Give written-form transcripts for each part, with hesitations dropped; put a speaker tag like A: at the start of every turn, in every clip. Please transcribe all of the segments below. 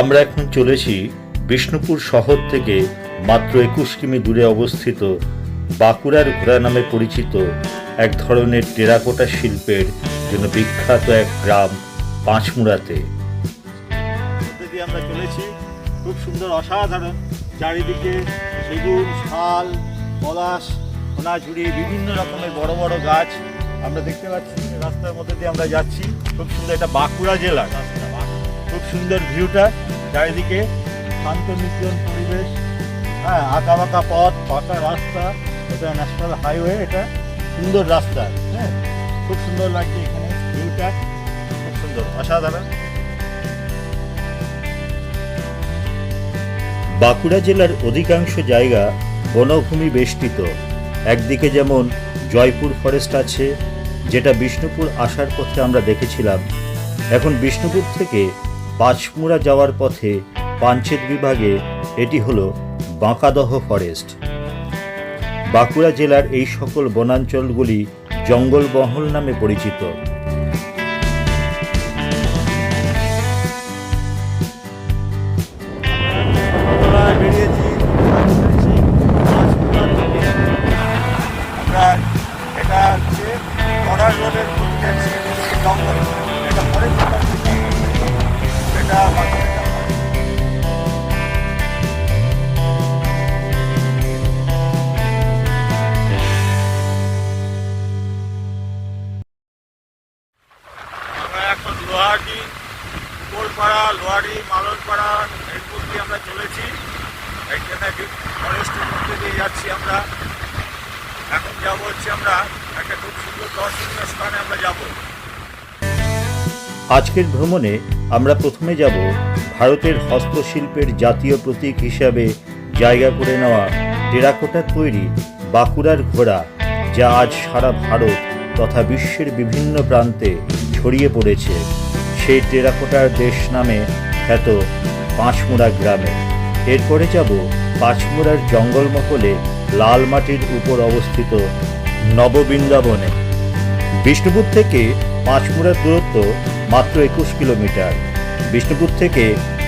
A: আমরা এখন চলেছি বিষ্ণুপুর শহর থেকে মাত্র 21 কিমি দূরে অবস্থিত বাঁকুড়ার ঘোড়া নামে পরিচিত এক ধরনের টেরাকোটা শিল্পের জন্য বিখ্যাত এক গ্রাম পাঁচমুড়াতে। আমরা চলেছি, খুব সুন্দর অসাধারণ, চারিদিকে সেগুন, শাল, পলাশ, সোনাঝুরি, বিভিন্ন রকমের বড় বড় গাছ আমরা দেখতে পাচ্ছি। রাস্তার মধ্যে দিয়ে আমরা যাচ্ছি, খুব সুন্দর। এটা বাঁকুড়া জেলার রাস্তা, খুব সুন্দর ভিউটা, চারিদিকে শান্ত নির্জন পরিবেশ, হ্যাঁ, আঁকা বাঁকা পথ, পাকা রাস্তা, এটা ন্যাশনাল হাইওয়ে, এটা সুন্দর রাস্তা, হ্যাঁ, খুব সুন্দর লাগছে এখানে ভিউটা, খুব সুন্দর, অসাধারণ। বাঁকুড়া জেলার অধিকাংশ জায়গা বনভূমি বেষ্টিত। একদিকে যেমন জয়পুর ফরেস্ট আছে, যেটা বিষ্ণুপুর আসার পথে আমরা দেখেছিলাম। এখন বিষ্ণুপুর থেকে পাঁচমুড়া যাওয়ার পথে পাঞ্চেত বিভাগে এটি হলো বাঁকাদহ ফরেস্ট। বাঁকুড়া জেলার এই সকল বনাঞ্চলগুলি জঙ্গলমহল নামে পরিচিত। লোহারি, মালনপাড়া এর মধ্যে আমরা চলেছি, এইখানে ফরেস্টের মধ্যে দিয়ে যাচ্ছি আমরা। এখন যাবো হচ্ছে আমরা একটা খুব সুন্দর দর্শনীয় স্থানে আমরা যাব। আজকের ভ্রমণে আমরা প্রথমে যাব ভারতের হস্তশিল্পের জাতীয় প্রতীক হিসাবে জায়গা করে নেওয়া টেরাকোটার তৈরি বাঁকুড়ার ঘোড়া, যা আজ সারা ভারত তথা বিশ্বের বিভিন্ন প্রান্তে ছড়িয়ে পড়েছে। সেই টেরাকোটার দেশ নামে খ্যাত পাঁচমুড়া গ্রামে। এরপরে যাব পাঁচমুড়ার জঙ্গলমহলে লাল মাটির উপর অবস্থিত নববৃন্দাবনে। বিষ্ণুপুর থেকে পাঁচমুড়ার দূরত্ব মাত্র 21 কিলোমিটার। বিষ্ণুপুর থেকে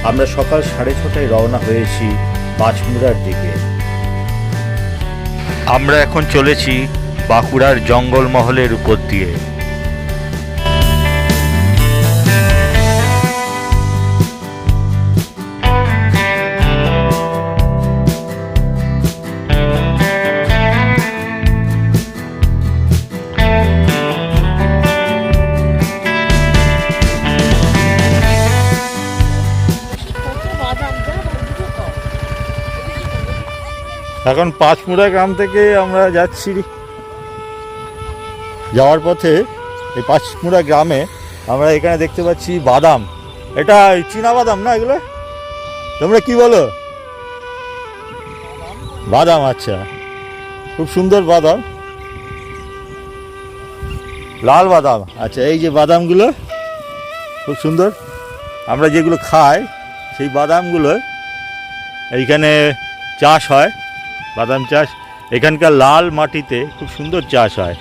A: আমরা সকাল 6:30টায় রওনা হয়েছি পাঁচমুড়ার দিকে। আমরা এখন চলেছি বাঁকুড়ার জঙ্গলমহলের উপর দিয়ে। এখন পাঁচমুড়া গ্রাম থেকে আমরা যাচ্ছি, যাওয়ার পথে এই পাঁচমুড়া গ্রামে আমরা এখানে দেখতে পাচ্ছি বাদাম। এটা চীনা বাদাম না এগুলো? তোমরা কি বলো? বাদাম, আচ্ছা, খুব সুন্দর বাদাম, লাল বাদাম। আচ্ছা, এই যে বাদামগুলো খুব সুন্দর, আমরা যেগুলো খাই সেই বাদামগুলো এইখানে চাষ হয়, বাদাম চাষ এখানকার লাল মাটিতে খুব সুন্দর চাষ হয়।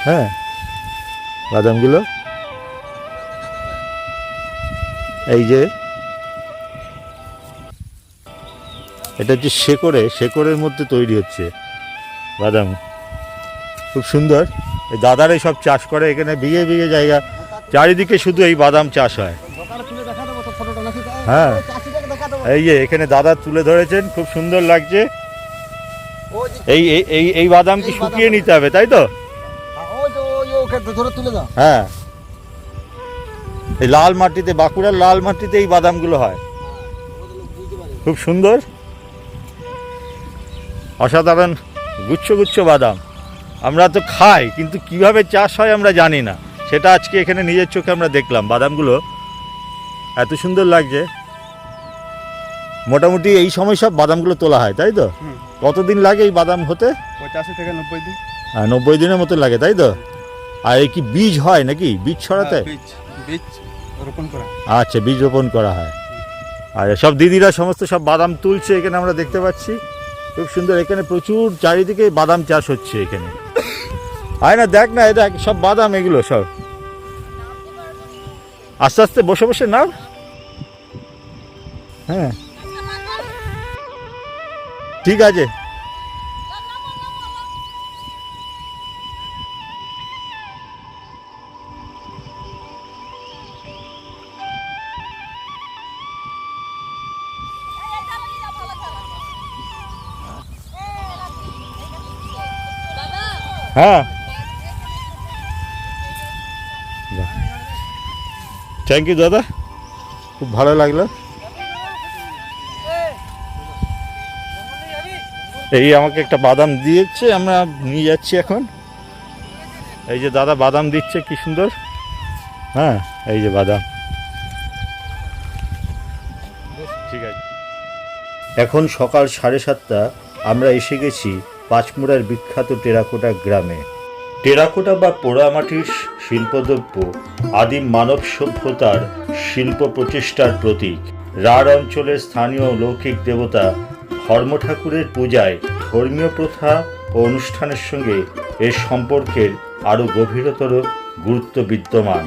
A: হ্যাঁ, বাদামগুলো এই যে এটা হচ্ছে শেকড়ের মধ্যে তৈরি হচ্ছে বাদাম, খুব সুন্দর। এই দাদারাই সব চাষ করে এখানে, বিঘে বিঘে জায়গা, চারিদিকে শুধু এই বাদাম চাষ হয়। হ্যাঁ, এই যে এখানে দাদা তুলে ধরেছেন, খুব সুন্দর লাগছে। এই এই এই বাদাম কি শুকিয়ে নিতে হবে, তাই তো? হ্যাঁ, এই লাল মাটিতে, বাঁকুড়ার লাল মাটিতে এই বাদামগুলো হয়, খুব সুন্দর, অসাধারণ গুচ্ছ গুচ্ছ বাদাম। আমরা তো খাই, কিন্তু কিভাবে চাষ হয় আমরা জানি না, সেটা আজকে এখানে নিজের চোখে আমরা দেখলাম। বাদামগুলো এত সুন্দর লাগছে। মোটামুটি এই সময় সব বাদামগুলো তোলা হয়, তাই তো? কতদিন লাগে এই বাদাম হতে?
B: 85 থেকে 90 দিন।
A: 90 দিনের মতো লাগে, তাই তো? আর এই কি বীজ হয় নাকি? বীজ ছড়াতে?
B: বীজ রোপণ করা।
A: আচ্ছা, বীজ রোপণ করা হয়। আর সব দিদিরা সমস্ত সব বাদাম তুলছে, এখানে আমরা দেখতে পাচ্ছি, খুব সুন্দর। এখানে প্রচুর চারিদিকে বাদাম চাষ হচ্ছে এখানে। আয় না, দেখ না, দেখ সব বাদাম, এগুলো সব। আস্তে আস্তে বসে বসে নাও। হ্যাঁ, ঠিক আছে। হ্যাঁ, থ্যাংক ইউ দাদা, খুব ভালো লাগলো। এই আমাকে একটা বাদাম দিয়েছে, আমরা নিয়ে যাচ্ছি এখন। এই যে দাদা বাদাম দিচ্ছে, কি সুন্দর। হ্যাঁ, এই যে বাদাম। ঠিক আছে। এখন সকাল 7:30, আমরা এসে গেছি পাঁচমুড়ার বিখ্যাত টেরাকোটা গ্রামে। টেরাকোটা বা পোড়ামাটির শিল্পদ্রব্য আদিম মানব সভ্যতার শিল্প প্রচেষ্টার প্রতীক। রাঢ় অঞ্চলের স্থানীয় লৌকিক দেবতা ধর্ম ঠাকুরের পূজায় ধর্মীয় প্রথা ও অনুষ্ঠানের সঙ্গে এর সম্পর্কের আরও গভীরতর গুরুত্ব বিদ্যমান।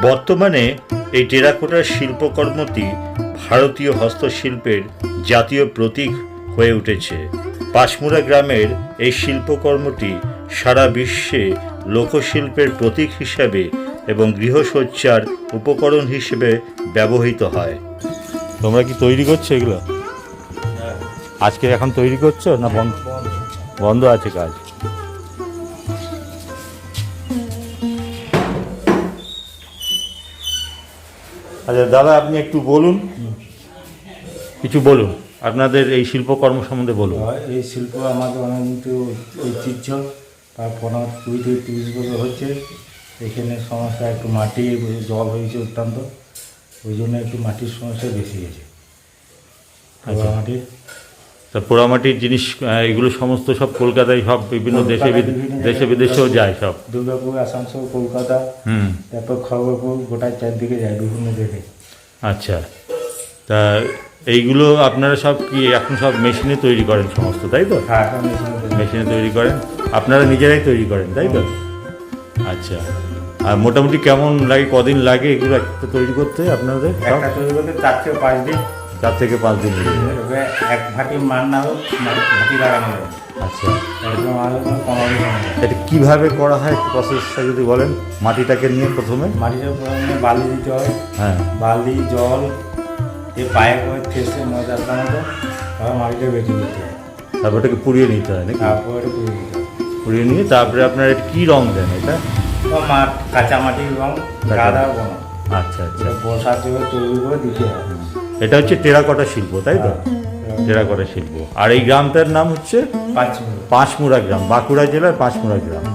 A: বর্তমানে এই টেরাকোটার শিল্পকর্মটি ভারতীয় হস্তশিল্পের জাতীয় প্রতীক হয়ে উঠেছে। পাঁচমুড়া গ্রামের এই শিল্পকর্মটি সারা বিশ্বে লোকশিল্পের প্রতীক হিসাবে এবং গৃহসজ্জার উপকরণ হিসেবে ব্যবহৃত হয়। তোমরা কি তৈরি করছো এগুলো? আজকে এখন তৈরি করছো না বন্ধ আছে কাজ? আচ্ছা দাদা, আপনি একটু বলুন, কিছু বলুন, আপনাদের এই শিল্পকর্ম সম্বন্ধে বলুন।
C: এই শিল্প আমাদের অনেক ঐতিহ্য, প্রায় 15-20 বছর হচ্ছে। এখানে সমস্যা একটু মাটি জল হয়েছে অত্যন্ত, ওই জন্য একটু মাটির সমস্যা বেশি হয়েছে। মাটির
A: তা পোড়ামাটির জিনিস এগুলো সমস্ত সব কলকাতায়, সব বিভিন্ন দেশে বিদেশেও যায় সব।
C: দুর্গাপুর, আসানসোল, কলকাতা, তারপর খড়গপুর, গোটা চারদিকে যায় বিভিন্ন দেশে।
A: আচ্ছা, তা এইগুলো আপনারা সব কি এখন সব মেশিনে তৈরি করেন সমস্ত, তাই তো?
C: হ্যাঁ,
A: মেশিনে তৈরি করেন, আপনারা নিজেরাই তৈরি করেন, তাই তো? আচ্ছা, আর মোটামুটি কেমন লাগে, কদিন লাগে এগুলো একটা তৈরি করতে আপনাদের?
C: একটা তৈরি করতে 4 থেকে 5 দিন।
A: 4 থেকে 5 দিন লেগে যায়।
C: তবে এক ভাটি মান না হোক, ভাটি লাগানো যায়।
A: আচ্ছা,
C: একদম আলাদা 15 দিন হবে।
A: এটা কীভাবে করা হয় প্রসেসটা যদি বলেন? মাটিটাকে নিয়ে প্রথমে
C: মাটিটা প্রথমে বালি দিতে হয়।
A: হ্যাঁ,
C: বালি, জল, এই পায়ে করে ঠেসে ময়দার মতো, তারপর মাটিটা বেটে দিতে হয়।
A: তারপর এটাকে পুড়িয়ে নিতে হয় নাকি?
C: তারপরে পুড়ে দিতে হয়।
A: পুড়িয়ে নিয়ে তারপরে আপনার এটা কী রং দেন এটা?
C: কাঁচা মাটির রং, গাদা বোনা।
A: আচ্ছা আচ্ছা,
C: বসার জন্য তৈরি করে দিতে হয়।
A: এটা হচ্ছে টেরাকোটা শিল্প, তাই তো? টেরাকোটা শিল্প। আর এই গ্রামটার নাম হচ্ছে পাঁচমুড়া গ্রাম, বাঁকুড়া জেলার পাঁচমুড়া গ্রাম।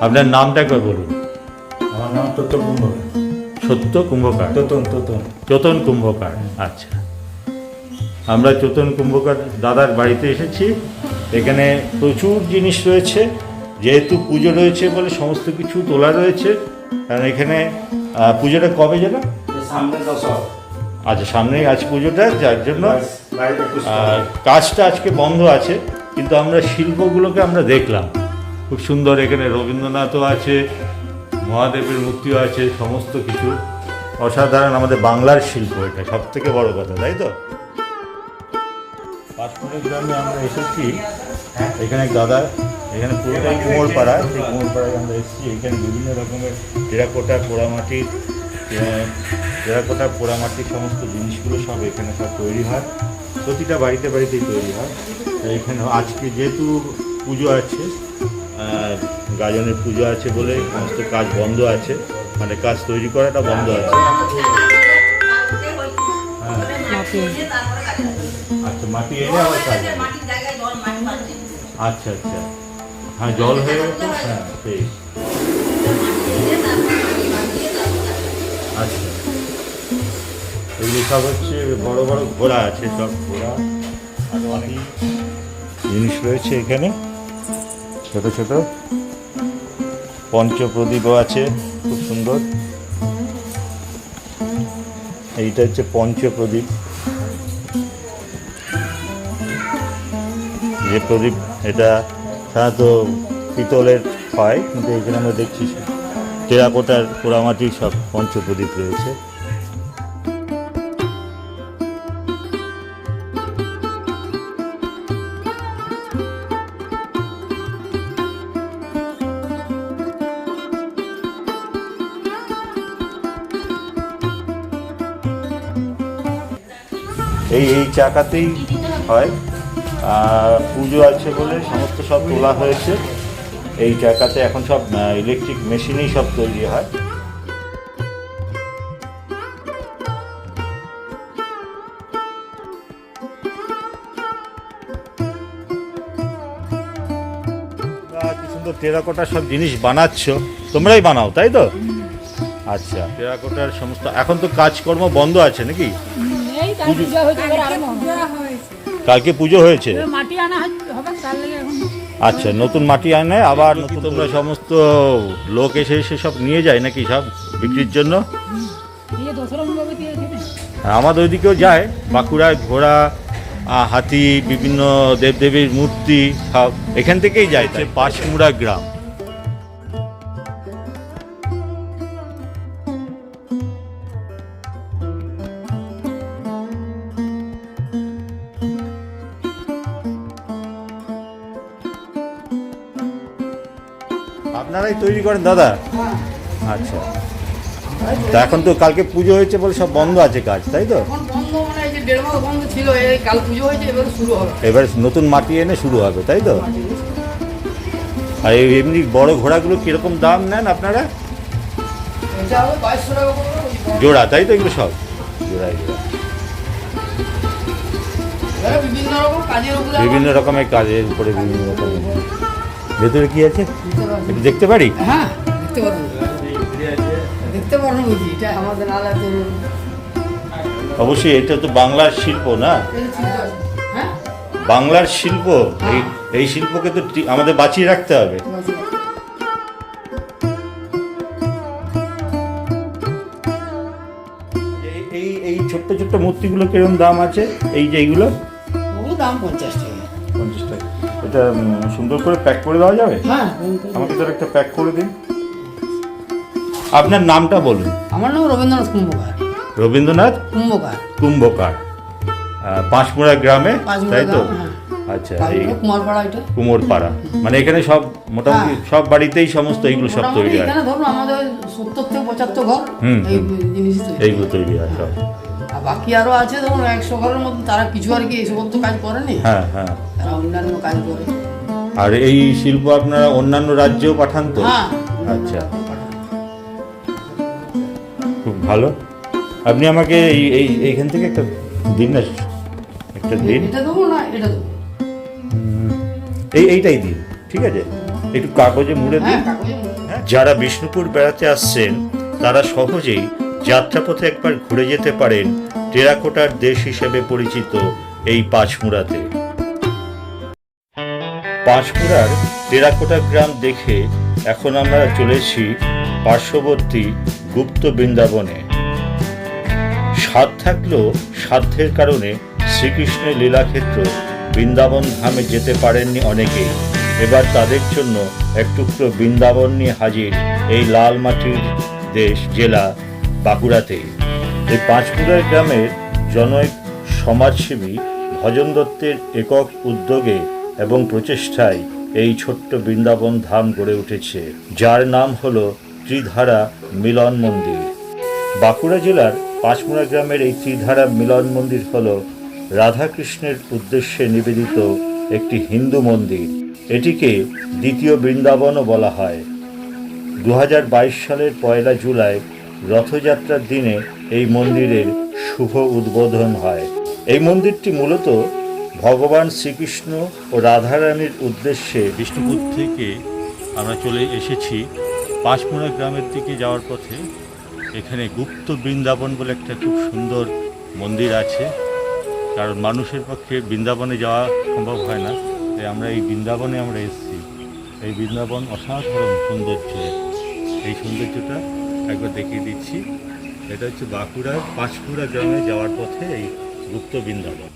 A: আপনার নামটা একবার বলুন।
C: আমার নাম তোতন কুম্ভকার।
A: সত্য কুম্ভকার?
C: তোতন
A: চোতন কুম্ভকার। আচ্ছা, আমরা চোতন কুম্ভকার দাদার বাড়িতে এসেছি। এখানে প্রচুর জিনিস রয়েছে, যেহেতু পুজো রয়েছে বলে সমস্ত কিছু তোলা রয়েছে। কারণ এখানে পুজোটা কবে যেন?
C: সামনে দশক।
A: আচ্ছা, সামনেই আজ পুজোটা, যার জন্য কাজটা আজকে বন্ধ আছে। কিন্তু আমরা শিল্পগুলোকে আমরা দেখলাম, খুব সুন্দর। এখানে রবীন্দ্রনাথও আছে, মহাদেবের মূর্তিও আছে, সমস্ত কিছু অসাধারণ। আমাদের বাংলার শিল্প, এটা সব থেকে বড় কথা, তাই তো? পাঁচমুড়া গ্রামে আমরা এসেছি। এখানে দাদা, এখানে পুরোটাই কুমোরপাড়া, সেই কুমোরপাড়ায় আমরা এসেছি। এখানে বিভিন্ন রকমের টেরাকোটা পোড়ামাটির সমস্ত জিনিসগুলো সব এখানে সব তৈরি হয়। প্রতিটা বাড়িতে বাড়িতেই তৈরি হয়। এখানে আজকে যেহেতু পুজো আছে, গাজনের পুজো আছে বলে সমস্ত কাজ বন্ধ আছে, মানে কাজ তৈরি করাটা বন্ধ আছে। আচ্ছা, মাটি এনে আবার কাজ হবে। আচ্ছা আচ্ছা, হ্যাঁ, জল হয়ে গেছে। হ্যাঁ, সেই। আচ্ছা, এগুলি সব হচ্ছে বড় বড় ঘোড়া আছে, সব ঘোড়া আর অনেক জিনিস রয়েছে এখানে। ছোট ছোট পঞ্চপ্রদীপও আছে, খুব সুন্দর। এইটা হচ্ছে পঞ্চপ্রদীপ। যে প্রদীপ, এটা সাধারণত পিতলের হয়, কিন্তু এখানে আমরা দেখছি টেরাকোটার পোড়ামাটির সব পঞ্চপ্রদীপ রয়েছে। এই চাকাতেই হয়, পুজো আছে বলে সমস্ত সব তোলা হয়েছে এই চাকাতে। এখন সব ইলেকট্রিক মেশিনেই সব তৈরি হয়। কি সুন্দর টেরাকোটার সব জিনিস বানাচ্ছ, তোমরাই বানাও তাই তো? আচ্ছা, টেরাকোটার সমস্ত এখন তো কাজকর্ম বন্ধ আছে নাকি? কালকে পুজো হয়েছে। আচ্ছা, নতুন মাটি আনে আবার নতুন, তোমরা সমস্ত লোক এসে এসে সব নিয়ে যায় নাকি সব বিক্রির জন্য? হ্যাঁ, আমাদের ওইদিকেও যায়, বাঁকুড়ায় ঘোড়া, হাতি, বিভিন্ন দেবদেবীর মূর্তি সব এখান থেকেই যায়। পাঁশমুড়া গ্রাম। আপনারাই তৈরি করেন দাদা? আচ্ছা, তা এখন তো কালকে পুজো হয়েছে বলে সব বন্ধ আছে কাজ, তাই তো? এবার নতুন মাটি এনে শুরু হবে, তাই তো? আর এমনি বড় ঘোড়াগুলো কিরকম দাম নেন আপনারা? জোড়া, তাই তো? এগুলো সব জোড়াই জোড়া, বিভিন্ন রকমের কাজের উপরে বিভিন্ন রকমের। ভেতরে কি আছে একটু দেখতে পারি?
D: হ্যাঁ, দেখতে পারবো, দেখতে পারবো বুঝি, এটা আমাদের আলাদা।
A: অবশ্যই এটা তো বাংলার শিল্প না?
D: হ্যাঁ,
A: বাংলার শিল্প। এই শিল্পকে তো আমাদের বাঁচিয়ে রাখতে হবে। এই ছোট্ট ছোট্ট মূর্তিগুলো কিরকম দাম আছে? এই যে এইগুলো
D: দাম 50 টাকা।
A: 50 টাকা। এটা সুন্দর করে প্যাক করে দেওয়া যাবে?
D: হ্যাঁ,
A: আমাকে তো একটা প্যাক করে দিন। আপনার নামটা বলুন।
D: আমার নাম রবীন্দ্রনাথ কুম্ভকার।
A: রবীন্দ্রনাথ কুম্ভকার, পাঁশমুড়া গ্রামে, তাই তো? আচ্ছা, এই
D: কুমারপাড়া, এটা
A: কুমোরপাড়া, মানে এখানে সব মোটামুটি সব বাড়িতেই সমস্ত এইগুলো সব তৈরি হয়।
D: এখানে ধরুন আমাদের 70 থেকে 75 ঘর এই জিনিস
A: এইগুলো তৈরি হয় সব।
D: আর বাকি আরো আছে ধরুন 100 ঘরের মতো, তারা কিছু আর কি এই সমস্ত কাজ করেনি।
A: হ্যাঁ হ্যাঁ,
D: তারা অন্যান্য কাজ করে।
A: আর এই শিল্প আপনারা অন্যান্য রাজ্যেও পাঠান তো?
D: হ্যাঁ।
A: আচ্ছা, খুব ভালো। আপনি আমাকে এইখান থেকে একটা দিন না, একটা দিন।
D: এটা দেবো না, এটা দেবো?
A: এইটাই দিন, ঠিক আছে? একটু কাগজে মুড়ে দিন। যারা বিষ্ণুপুর বেড়াতে আসছেন তারা সহজেই যাত্রাপথে একবার ঘুরে যেতে পারেন টেরাকোটার দেশ হিসেবে পরিচিত এই পাঁশমুড়াতে। পাঁশমুড়ার টেরাকোটা গ্রাম দেখে এখন আমরা চলেছি পার্শ্ববর্তী গুপ্ত বৃন্দাবনে। সাধ থাকলেও সাধ্যের কারণে শ্রীকৃষ্ণের লীলাক্ষেত্র বৃন্দাবন ধামে যেতে পারেননি অনেকেই। এবার তাদের জন্য এক টুকরো বৃন্দাবন নিয়ে হাজির এই লাল মাটির দেশ জেলা বাঁকুড়াতে। এই পাঁশমুড়া গ্রামের জনৈক সমাজসেবী ভজন দত্তের একক উদ্যোগে এবং প্রচেষ্টায় এই ছোট্ট বৃন্দাবন ধাম গড়ে উঠেছে, যার নাম হলো ত্রিধারা মিলন মন্দির। বাঁকুড়া জেলার পাঁশমুড়া গ্রামের এই ত্রিধারা মিলন মন্দির হল রাধাকৃষ্ণের উদ্দেশ্যে নিবেদিত একটি হিন্দু মন্দির। এটিকে দ্বিতীয় বৃন্দাবনও বলা হয়। 2022 সালের 1 জুলাই রথযাত্রার দিনে এই মন্দিরের শুভ উদ্বোধন হয়। এই মন্দিরটি মূলত ভগবান শ্রীকৃষ্ণ ও রাধারানীর উদ্দেশ্যে। বিষ্ণুপুর থেকে আমরা চলে এসেছি পাঁশমুড়া গ্রামের দিকে যাওয়ার পথে। এখানে গুপ্ত বৃন্দাবন বলে একটা খুব সুন্দর মন্দির আছে, কারণ মানুষের পক্ষে বৃন্দাবনে যাওয়া সম্ভব হয় না, তাই আমরা এই বৃন্দাবনে আমরা এসেছি। এই বৃন্দাবন অসাধারণ সৌন্দর্য। এই সৌন্দর্যটা একবার দেখিয়ে দিচ্ছি। এটা হচ্ছে বাঁকুড়ার পাঁশমুড়া গ্রামে যাওয়ার পথে এই গুপ্ত বৃন্দাবন।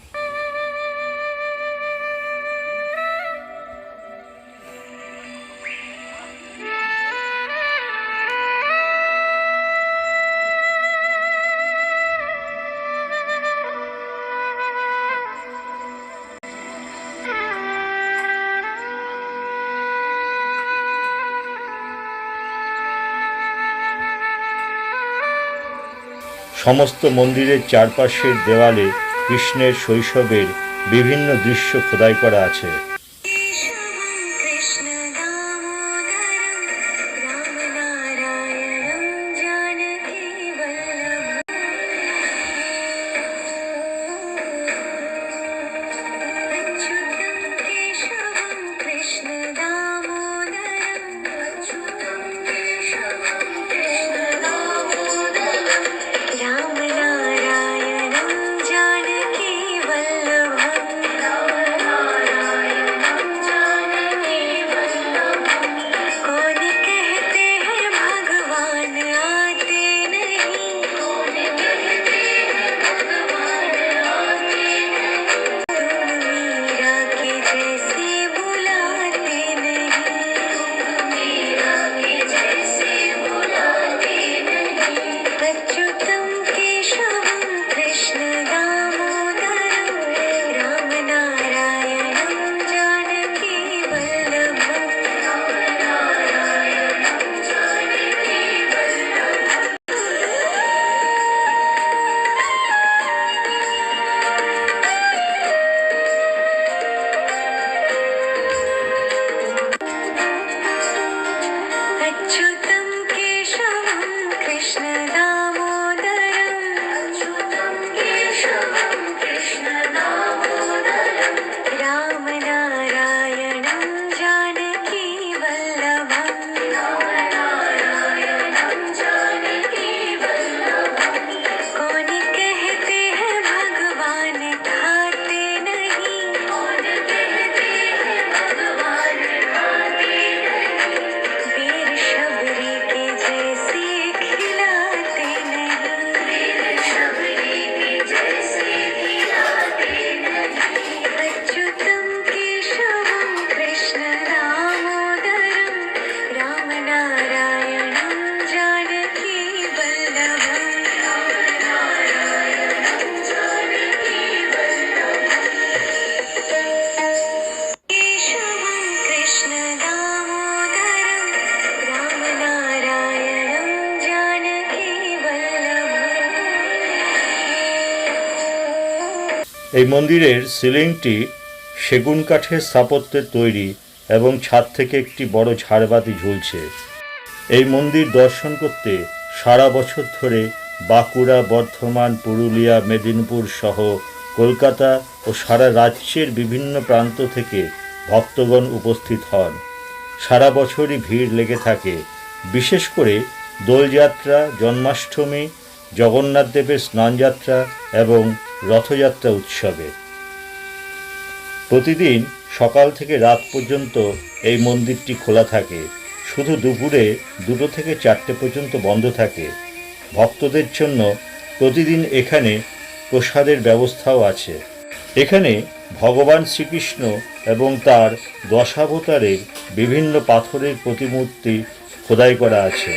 A: সমস্ত মন্দিরের চারপাশের দেওয়ালে কৃষ্ণের শৈশবের বিভিন্ন দৃশ্য খোদাই করা আছে। এই মন্দিরের সিলিংটি সেগুন কাঠের স্থাপত্যের তৈরি এবং ছাদ থেকে একটি বড় ঝাড়বাতি ঝুলছে। এই মন্দির দর্শন করতে সারা বছর ধরে বাঁকুড়া, বর্ধমান, পুরুলিয়া, মেদিনীপুর সহ কলকাতা ও সারা রাজ্যের বিভিন্ন প্রান্ত থেকে ভক্তগণ উপস্থিত হন। সারা বছরই ভিড় লেগে থাকে, বিশেষ করে দোলযাত্রা, জন্মাষ্টমী, জগন্নাথ দেবের স্নানযাত্রা এবং রথযাত্রা উৎসবে। প্রতিদিন সকাল থেকে রাত পর্যন্ত এই মন্দিরটি খোলা থাকে, শুধু দুপুরে 2 থেকে 4টে পর্যন্ত বন্ধ থাকে। ভক্তদের জন্য প্রতিদিন এখানে প্রসাদের ব্যবস্থাও আছে। এখানে ভগবান শ্রীকৃষ্ণ এবং তার দশাবতারের বিভিন্ন পাথরের প্রতিমূর্তি খোদাই করা আছে।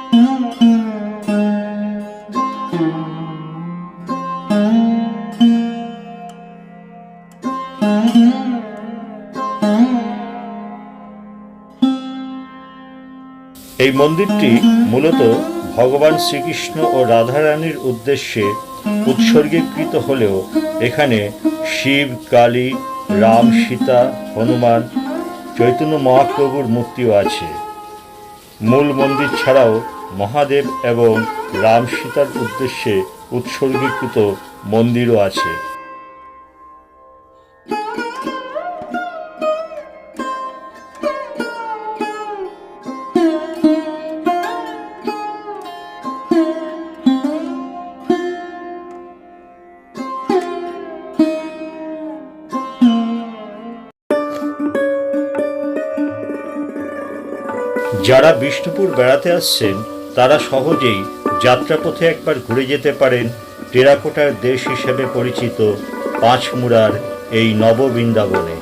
A: এই মন্দিরটি মূলত ভগবান শ্রীকৃষ্ণ ও রাধারানীর উদ্দেশ্যে উৎসর্গীকৃত হলেও এখানে শিব, কালী, রাম, সীতা, হনুমান, চৈতন্য মহাপ্রভুর মূর্তিও আছে। মূল মন্দির ছাড়াও মহাদেব এবং রাম সীতার উদ্দেশ্যে উৎসর্গীকৃত মন্দিরও আছে। যারা বিষ্ণুপুর বেড়াতে আসছেন তারা সহজেই যাত্রাপথে একবার ঘুরে যেতে পারেন টেরাকোটার দেশ হিসেবে পরিচিত পাঁচমুড়ার এই নববৃন্দাবনে।